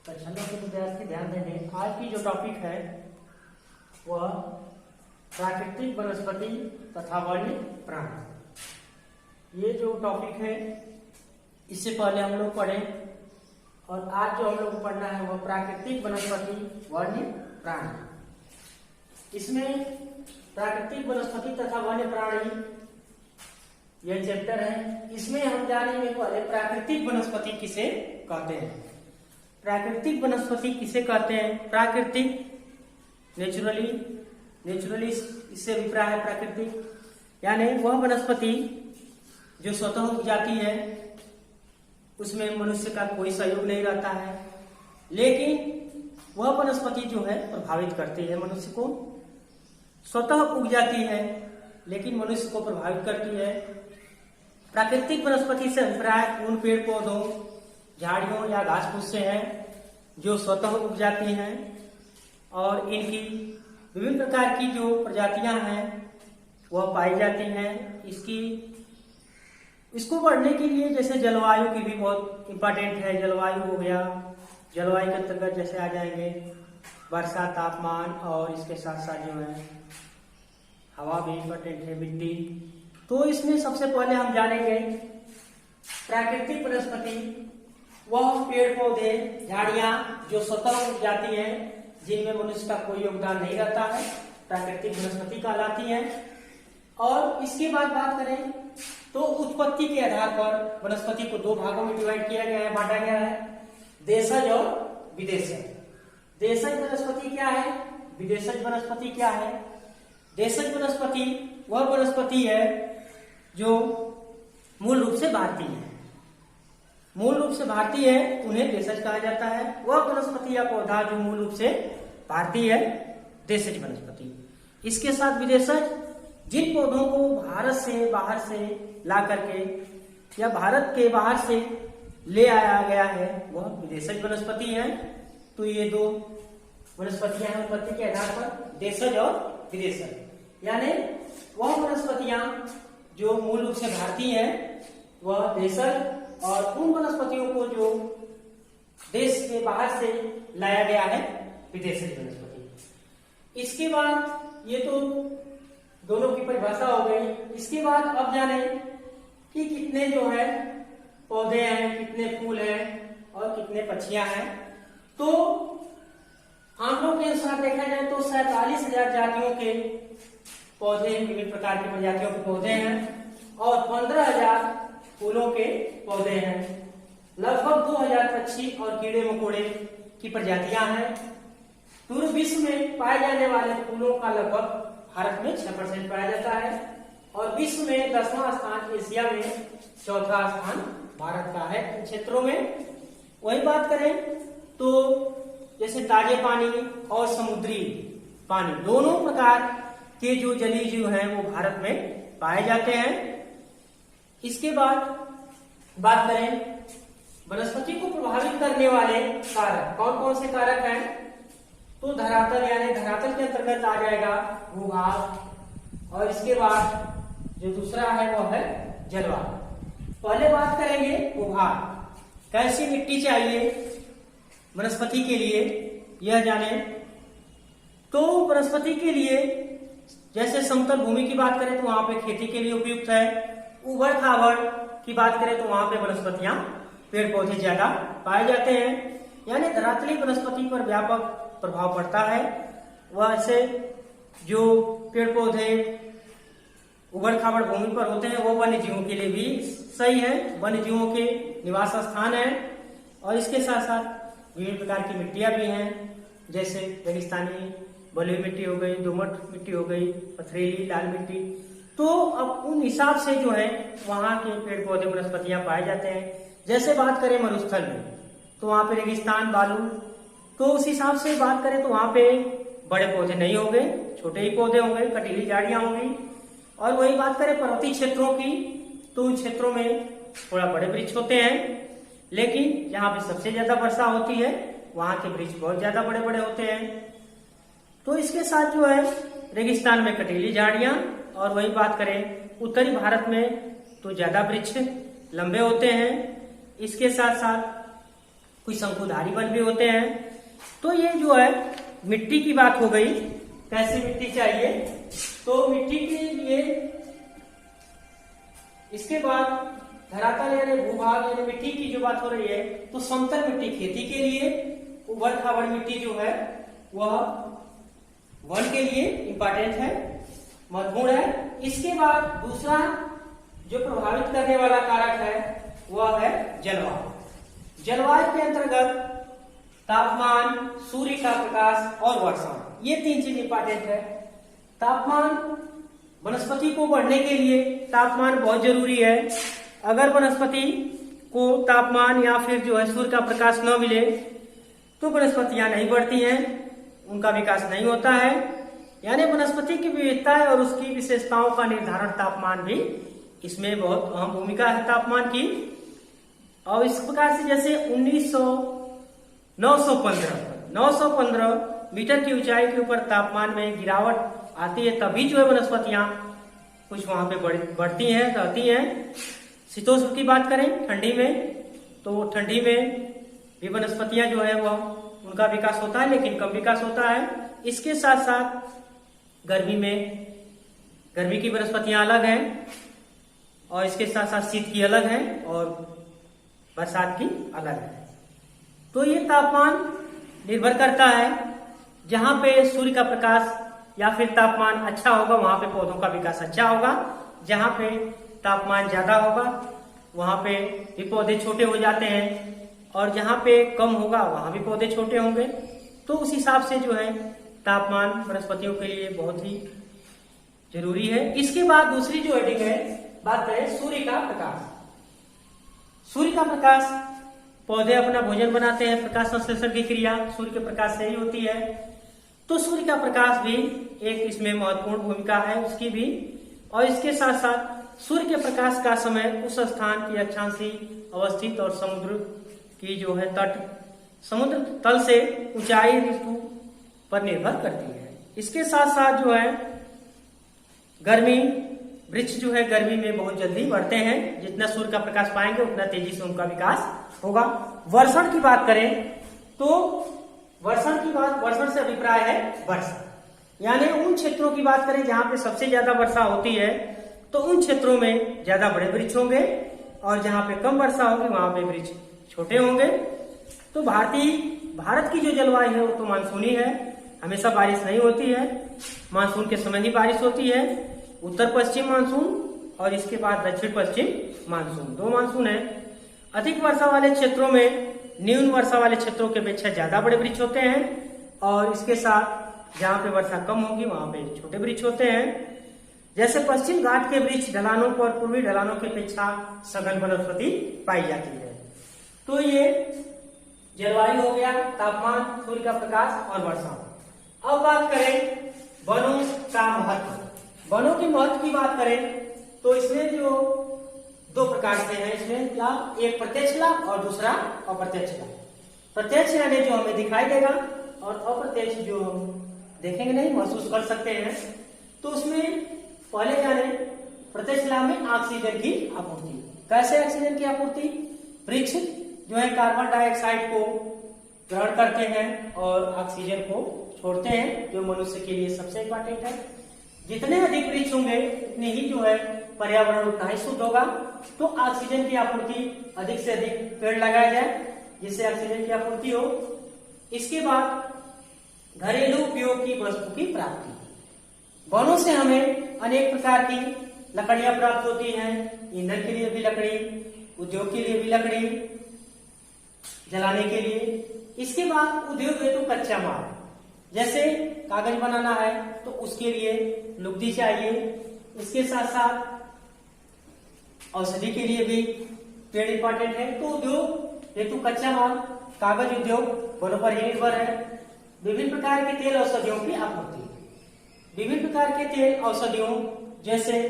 कक्षाओं के विद्यार्थी ध्यान देंगे। आज की जो टॉपिक है वह प्राकृतिक वनस्पति तथा वन्य प्राणी। ये जो टॉपिक है इससे पहले हम लोग पढ़े और आज जो हम लोग को पढ़ना है वह प्राकृतिक वनस्पति वन्य प्राणी। इसमें प्राकृतिक वनस्पति तथा वन्य प्राणी यह चैप्टर है। इसमें हम जानेंगे पहले प्राकृतिक वनस्पति किसे कहते हैं। प्राकृतिक वनस्पति किसे कहते हैं? प्राकृतिक नेचुरली इससे अभिप्राय है प्राकृतिक, यानी वह वनस्पति जो स्वतः उग जाती है, उसमें मनुष्य का कोई सहयोग नहीं रहता है, लेकिन वह वनस्पति जो है प्रभावित करती है मनुष्य को। स्वतः उग जाती है लेकिन मनुष्य को प्रभावित करती है। प्राकृतिक वनस्पति से अभिप्राय उन पेड़ पौधों, झाड़ियों या घास फूस से है जो स्वतः उग जाती हैं और इनकी विभिन्न प्रकार की जो प्रजातियां हैं वह पाई जाती हैं। इसको बढ़ने के लिए जैसे जलवायु की भी बहुत इम्पोर्टेंट है। जलवायु हो गया, जलवायु के अंतर्गत जैसे आ जाएंगे वर्षा, तापमान और इसके साथ साथ जो है हवा भी इम्पोर्टेंट है, मिट्टी। तो इसमें सबसे पहले हम जानेंगे प्राकृतिक वनस्पति वह पेड़ पौधे, झाड़ियां जो स्वतः उग जाती हैं, जिनमें मनुष्य का कोई योगदान नहीं रहता है, प्राकृतिक वनस्पति कहलाती है। और इसके बाद बात करें तो उत्पत्ति के आधार पर वनस्पति को दो भागों में डिवाइड किया गया है, बांटा गया है, देशज और विदेशज। देशज वनस्पति क्या है, विदेशज वनस्पति क्या है? देशज वनस्पति वह वनस्पति है जो मूल रूप से भारतीय है। मूल रूप से भारतीय है, उन्हें देशज कहा जाता है। वह वनस्पति या पौधा जो मूल रूप से भारतीय है, देशज वनस्पति। इसके साथ विदेशज, जिन पौधों को भारत से बाहर से ला करके या भारत के बाहर से ले आया गया है वह विदेशज वनस्पति है। तो ये दो वनस्पतियां हैं उत्पत्ति के आधार पर, देशज और विदेशज। यानी वह वनस्पतियां जो मूल रूप से भारतीय है वह देशज, और उन वनस्पतियों को जो देश के बाहर से लाया गया है विदेशज वनस्पति। इसके बाद ये तो दोनों की परिभाषा हो गई। इसके बाद अब जाने कि कितने जो है पौधे हैं, कितने फूल हैं और कितने पक्षियां हैं। तो आंकड़ों के अनुसार देखा जाए तो 47,000 जातियों के पौधे, विभिन्न प्रकार की प्रजातियों के पौधे हैं और 15,000 फूलों के पौधे हैं। लगभग 2,000 पक्षी और कीड़े मकोड़े की प्रजातियां हैं। पूरे विश्व में पाए जाने वाले फूलों का लगभग भारत में 6% पाया जाता है और विश्व में 10वां स्थान, एशिया में 4था स्थान भारत का है इन क्षेत्रों में। वही बात करें तो जैसे ताजे पानी और समुद्री पानी, दोनों प्रकार के जो जलीय जीव हैं वो भारत में पाए जाते हैं। इसके बाद बात करें वनस्पति को प्रभावित करने वाले कारक, कौन कौन से कारक हैं? तो धरातल, यानी धरातल के अंतर्गत आ जाएगा भूभाग, और इसके बाद जो दूसरा है वो है जलवायु। पहले बात करेंगे भूभाग, कैसी मिट्टी चाहिए वनस्पति के लिए यह जाने। तो वनस्पति के लिए जैसे समतल भूमि की बात करें तो वहां पे खेती के लिए उपयुक्त है। उबड़ खाबड़ की बात करें तो वहां पे वनस्पतियां, पेड़ पौधे ज्यादा पाए जाते हैं, यानी धरातली वनस्पति पर व्यापक प्रभाव पड़ता है। वैसे जो पेड़ पौधे उबड़ खाबड़ भूमि पर होते हैं वो वन्य जीवों के लिए भी सही है, वन्य जीवों के निवास स्थान है। और इसके साथ साथ विभिन्न प्रकार की मिट्टियां भी हैं, जैसे रेगिस्तानी बलुई मिट्टी हो गई, दोमट मिट्टी हो गई, पथरीली लाल मिट्टी। तो अब उन हिसाब से जो है वहां के पेड़ पौधे वनस्पतियां पाए जाते हैं। जैसे बात करें मरुस्थल में तो वहां पे रेगिस्तान, बालू, तो उस हिसाब से बात करें तो वहां पे बड़े पौधे नहीं होंगे, छोटे ही पौधे होंगे, कटीली झाड़ियां होंगी। और वही बात करें पर्वतीय क्षेत्रों की तो उन क्षेत्रों में थोड़ा बड़े वृक्ष होते हैं, लेकिन जहां पे सबसे ज्यादा वर्षा होती है वहां के वृक्ष बहुत ज्यादा बड़े बड़े होते हैं। तो इसके साथ जो है रेगिस्तान में कटीली झाड़ियां, और वही बात करें उत्तरी भारत में तो ज्यादा वृक्ष लंबे होते हैं। इसके साथ साथ कुछ शंकुधारी वन भी होते हैं। तो ये जो है मिट्टी की बात हो गई, कैसी मिट्टी चाहिए। तो मिट्टी के लिए इसके बाद धरातल यानी भूभाग यानी मिट्टी की जो बात हो रही है, तो समतल मिट्टी खेती के लिए, उबड़ खाबड़ मिट्टी जो है वह वन के लिए इंपॉर्टेंट है, महत्वपूर्ण है। इसके बाद दूसरा जो प्रभावित करने वाला कारक है वह है जलवायु। जलवायु के अंतर्गत तापमान, सूर्य का प्रकाश और वर्षा, ये तीन चीज इंपॉर्टेंट है। तापमान, वनस्पति को बढ़ने के लिए तापमान बहुत जरूरी है। अगर वनस्पति को तापमान या फिर जो है सूर्य का प्रकाश न मिले तो वनस्पतियां नहीं बढ़ती हैं, उनका विकास नहीं होता है। यानी वनस्पति की विविधता और उसकी विशेषताओं का निर्धारण तापमान भी इसमें बहुत अहम भूमिका है तापमान की। और इस प्रकार से जैसे 915 मीटर की ऊंचाई के ऊपर तापमान में गिरावट आती है, तभी जो है वनस्पतियां कुछ वहां पे बढ़ती हैं, रहती हैं। शीतोष्ण की बात करें ठंडी में, तो ठंडी में भी वनस्पतियां जो है वह उनका विकास होता है, लेकिन कम विकास होता है। इसके साथ साथ गर्मी में, गर्मी की वनस्पतियां अलग हैं और इसके साथ साथ शीत की अलग है और बरसात की अलग है। तो ये तापमान निर्भर करता है, जहां पे सूर्य का प्रकाश या फिर तापमान अच्छा होगा वहां पे पौधों का विकास अच्छा होगा, जहां पे तापमान ज्यादा होगा वहां पे भी पौधे छोटे हो जाते हैं, और जहां पे कम होगा वहां भी पौधे छोटे होंगे। तो उस हिसाब से जो है तापमान वनस्पतियों के लिए बहुत ही जरूरी है। इसके बाद दूसरी जो हेडिंग है, बात करें सूर्य का प्रकाश। सूर्य का प्रकाश, पौधे अपना भोजन बनाते हैं, प्रकाश संश्लेषण की क्रिया सूर्य के प्रकाश से ही होती है। तो सूर्य का प्रकाश भी एक इसमें महत्वपूर्ण भूमिका है उसकी भी। और इसके साथ साथ सूर्य के प्रकाश का समय उस स्थान की अक्षांशी अवस्थित और समुद्र की जो है तट, समुद्र तल से ऊंचाई ऋतु पर निर्भर करती है। इसके साथ साथ जो है गर्मी, वृक्ष जो है गर्मी में बहुत जल्दी बढ़ते हैं, जितना सूर्य का प्रकाश पाएंगे उतना तेजी से उनका विकास होगा। वर्षण की बात करें तो वर्षण से अभिप्राय है वर्षा, यानी उन क्षेत्रों की बात करें जहां पे सबसे ज्यादा वर्षा होती है, तो उन क्षेत्रों में ज्यादा बड़े वृक्ष होंगे, और जहां पे कम वर्षा होगी वहां पे वृक्ष छोटे होंगे। तो भारत की जो जलवायु है वो तो मानसूनी है, हमेशा बारिश नहीं होती है, मानसून के समय ही बारिश होती है। उत्तर पश्चिम मानसून और इसके बाद दक्षिण पश्चिम मानसून, दो मानसून है। अधिक वर्षा वाले क्षेत्रों में न्यून वर्षा वाले क्षेत्रों के अपेक्षा ज्यादा बड़े वृक्ष होते हैं, और इसके साथ जहां पे वर्षा कम होगी वहां पे छोटे वृक्ष होते हैं। जैसे पश्चिम घाट के वृक्ष ढलानों पर पूर्वी ढलानों की अपेक्षा सघन वनस्पति पाई जाती है। तो ये जलवायु हो गया, तापमान, सूर्य का प्रकाश और वर्षा। अब बात करें वनों का महत्व। वनों के महत्व की बात करें तो इसमें जो दो प्रकार से है, इसमें लाभ, एक प्रत्यक्ष लाभ और दूसरा अप्रत्यक्ष लाभ। प्रत्यक्ष यानी जो हमें दिखाई देगा, और अप्रत्यक्ष जो हम देखेंगे नहीं, महसूस कर सकते हैं। तो उसमें पहले जाने प्रत्यक्ष लाभ में ऑक्सीजन की आपूर्ति। कैसे ऑक्सीजन की आपूर्ति? वृक्ष जो है कार्बन डाइऑक्साइड को ग्रहण करते हैं और ऑक्सीजन को छोड़ते हैं, जो मनुष्य के लिए सबसे इंपॉर्टेंट है। जितने अधिक वृक्ष होंगे उतने ही जो है पर्यावरण उतना ही शुद्ध होगा। तो ऑक्सीजन की आपूर्ति अधिक से अधिक पेड़ लगाया जाए जिससे ऑक्सीजन की आपूर्ति हो। इसके बाद घरेलू उपयोग की वस्तु की प्राप्ति। वनों से हमें अनेक प्रकार की लकड़ियां प्राप्त होती हैं, ईंधन के लिए भी लकड़ी, उद्योग के लिए भी लकड़ी, जलाने के लिए। इसके बाद उद्योग हेतु कच्चा माल, जैसे कागज बनाना है तो उसके लिए लुगदी चाहिए। इसके साथ साथ औषधि के लिए भी पेड़ इंपॉर्टेंट है। तो उद्योग हेतु कच्चा माल, कागज उद्योग वनों पर ही निर्भर है। विभिन्न प्रकार के तेल औषधियों की आपूर्ति। विभिन्न प्रकार के तेल औषधियों जैसे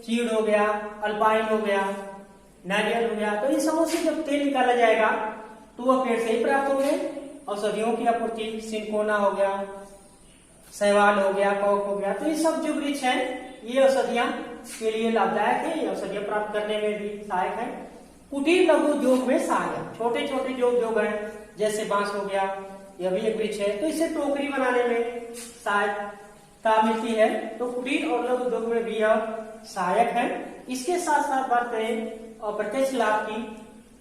चीड़ हो गया, अल्पाइन हो गया, नारियल हो गया, तो इन सबों से जब तेल निकाला जाएगा तो वह पेड़ से ही प्राप्त होंगे। औषधियों की आपूर्ति, सिंकोना हो गया, शैवाल हो गया, कॉक हो गया, तो ये सब जो वृक्ष हैं ये औषधियां के लिए लाभदायक है, ये औषधियां प्राप्त करने में भी सहायक है। कुटीर लघु उद्योग में सहायक, छोटे छोटे जो उद्योग है जैसे बांस हो गया, यह भी एक वृक्ष है, तो इससे टोकरी बनाने में सहायता मिलती है। तो कुटीर और लघु उद्योग में भी यह सहायक है। इसके साथ साथ बात करें अप्रत्यक्ष लाभ की,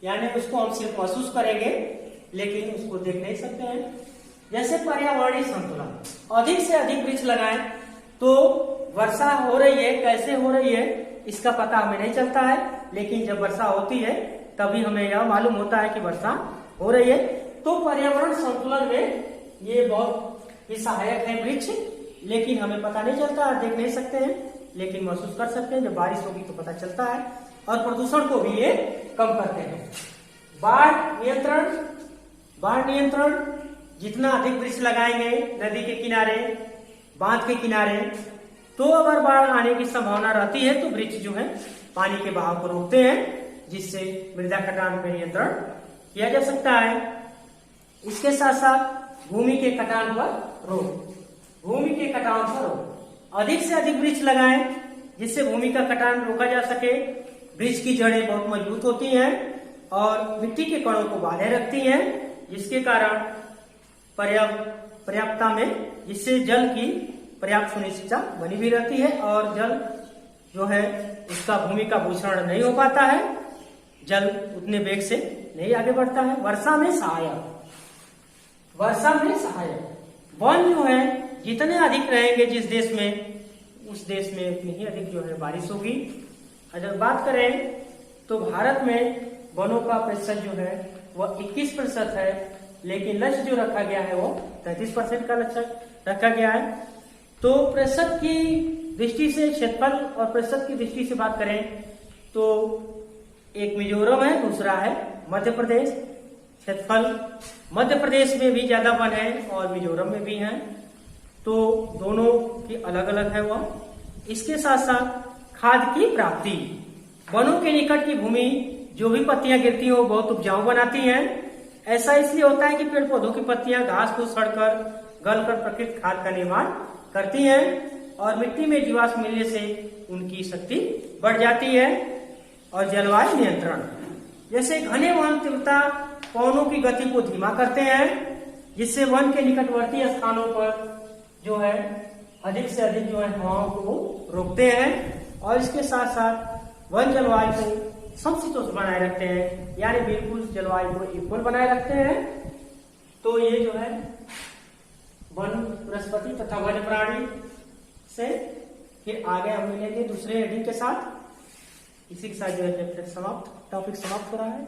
यानी उसको हम सिर्फ महसूस करेंगे लेकिन उसको देख नहीं सकते हैं। जैसे पर्यावरणीय संतुलन, अधिक से अधिक वृक्ष लगाएं तो वर्षा हो रही है, कैसे हो रही है इसका पता हमें नहीं चलता है, लेकिन जब वर्षा होती है तभी हमें यह मालूम होता है कि वर्षा हो रही है। तो पर्यावरण संतुलन में ये बहुत ही सहायक है वृक्ष, लेकिन हमें पता नहीं चलता, देख नहीं सकते हैं लेकिन महसूस कर सकते हैं। जब बारिश होगी तो पता चलता है। और प्रदूषण को भी ये कम करते हैं। बाढ़ नियंत्रण, जितना अधिक वृक्ष लगाएंगे नदी के किनारे, बांध के किनारे, तो अगर बाढ़ आने की संभावना रहती है तो वृक्ष जो है पानी के बहाव को रोकते हैं, जिससे मृदा कटान पर नियंत्रण किया जा सकता है। इसके साथ साथ भूमि के कटान पर रोक, अधिक से अधिक वृक्ष लगाएं जिससे भूमि का कटान रोका जा सके। वृक्ष की जड़ें बहुत मजबूत होती हैं और मिट्टी के कणों को बांधे रखती हैं, जिसके कारण पर्याप्तता में, जिससे जल की पर्याप्त सुनिश्चितता बनी भी रहती है और जल जो है उसका भूमि का भूषण नहीं हो पाता है, जल उतने वेग से नहीं आगे बढ़ता है। वर्षा में सहायक, वन जो है जितने अधिक रहेंगे जिस देश में, उस देश में उतनी ही अधिक जो है बारिश होगी। अगर बात करें तो भारत में वनों का प्रतिशत जो है वह 21% है, लेकिन लक्ष्य जो रखा गया है वो 33% का लक्ष्य रखा गया है। तो प्रतिशत की दृष्टि से, क्षेत्रफल और प्रतिशत की दृष्टि से बात करें तो एक मिजोरम है, दूसरा है मध्य प्रदेश। क्षेत्रफल मध्य प्रदेश में भी ज्यादा वन है और मिजोरम में भी है, तो दोनों की अलग अलग है वह। इसके साथ साथ खाद की प्राप्ति, वनों के निकट की भूमि जो भी पत्तियां गिरती हैं वो बहुत उपजाऊ बनाती हैं। ऐसा इसलिए होता है कि पेड़ पौधों की पत्तियां घास फूस सड़कर गलकर प्रकृति खाद का निर्माण करती हैं और मिट्टी में जीवाश्म मिलने से उनकी शक्ति बढ़ जाती है। और जलवायु नियंत्रण, जैसे घने वन तीव्रता पवनों की गति को धीमा करते हैं, जिससे वन के निकटवर्ती स्थानों पर जो है अधिक से अधिक जो है हवाओं को रोकते हैं। और इसके साथ साथ वन जलवायु को समशीतोष्ण बनाए रखते हैं, यानी बिल्कुल जलवायु को इक्वल बनाए रखते हैं। तो ये जो है वन वनस्पति तथा वन्य प्राणी से फिर आगे हम मिलेंगे दूसरे हेडिंग के साथ। इसी के साथ जो है टॉपिक समाप्त हो रहा है।